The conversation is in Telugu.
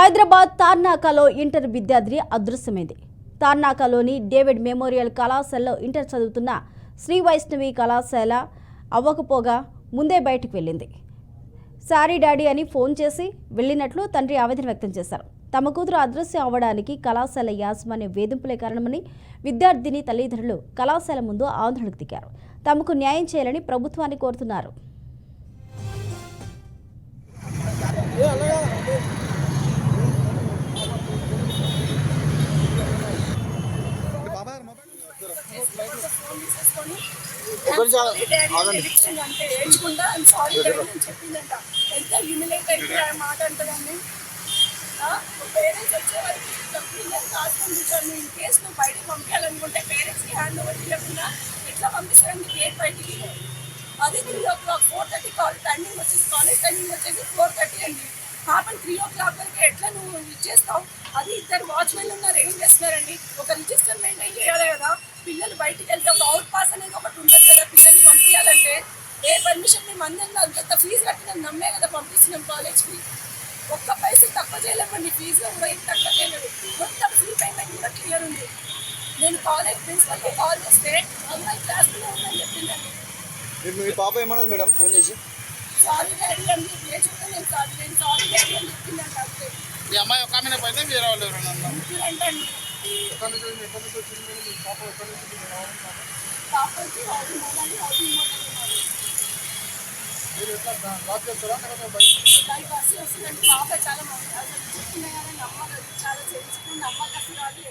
హైదరాబాద్ తార్నాకలో ఇంటర్ విద్యార్థి అదృశ్యమైంది. తార్నాకలోని డేవిడ్ మెమోరియల్ కళాశాలలో ఇంటర్ చదువుతున్న శ్రీ వైష్ణవి కళాశాల అవ్వకపోగా ముందే బయటకు వెళ్ళింది. సారీ డాడీ అని ఫోన్ చేసి వెళ్ళినట్లు తండ్రి ఆవేదన వ్యక్తం చేశారు. తమ కూతురు అదృశ్యం అవ్వడానికి కళాశాల యాజమాన్య వేధింపులే కారణమని విద్యార్థిని తల్లిదండ్రులు కళాశాల ముందు ఆందోళనకు దిగారు. తమకు న్యాయం చేయాలని ప్రభుత్వాన్ని కోరుతున్నారు. పేరెంట్స్ వచ్చే వరకు పిల్లలు కాసుకొని కూర్చొని ఇన్ కేసు నువ్వు బయటకు పంపించాలనుకుంటే పేరెంట్స్కి హ్యాండ్ ఓవర్ ఇవ్వకుండా ఎట్లా పంపిస్తారండి గేట్ బయటికి? అది 3 o'clock 4:30 కాలేజ్ టైమింగ్ వచ్చేసి 4:30 అండి. పాపం 3 o'clock వరకు ఎట్లా నువ్వు ఇచ్చేస్తావు? అది 2 వాచ్మెన్లు ఉన్నారు, ఏం చేస్తున్నారండి? ఒక రిజిస్టర్ మెయింటైన్ చేయాలి కదా. పిల్లలు బయటికి వెళ్తే ఒక అవుట్ పాస్ అనేది ఒకటి ఉంటుంది కదా పిల్లల్ని పంపించాలంటే. ఏ పర్మిషన్ మేము అందరిలో అంత ఫీజు కట్టిన నమ్మే కదా పంపిస్తున్నాం కాలేజ్కి. ఒక్క పైసలు తక్కువ చేయలేమండి, ఫీజులో కూడా ఏం తక్కువ చేయలేదు. మొత్తం ఫీ పేమెంట్ కూడా క్లియర్ ఉంది. నేను కాలేజ్ ప్రిన్సిపల్కి కాల్ చేస్తే అమ్మాయి క్లాస్లో ఉందని చెప్పిందండి. మీ పాప ఏమన్నది మేడం ఫోన్ చేసి? సారీ డాడీ అని లేచుకుంటే నేను సారీ డాడీ అని చెప్పిందండి. అంతే. మీ అమ్మాయి ఒక ఆమె పోయితే వేరే వాళ్ళు ఎవరన్నా ఏంటండి పాప వచ్చి హౌసింగ్ మోడల్ బస్సు వస్తుందండి. పాప చాలా మంది అసలు చెప్తున్నాయి కానీ నమ్మకం చాలా తెలుసుకుని నమ్మకం రాదు.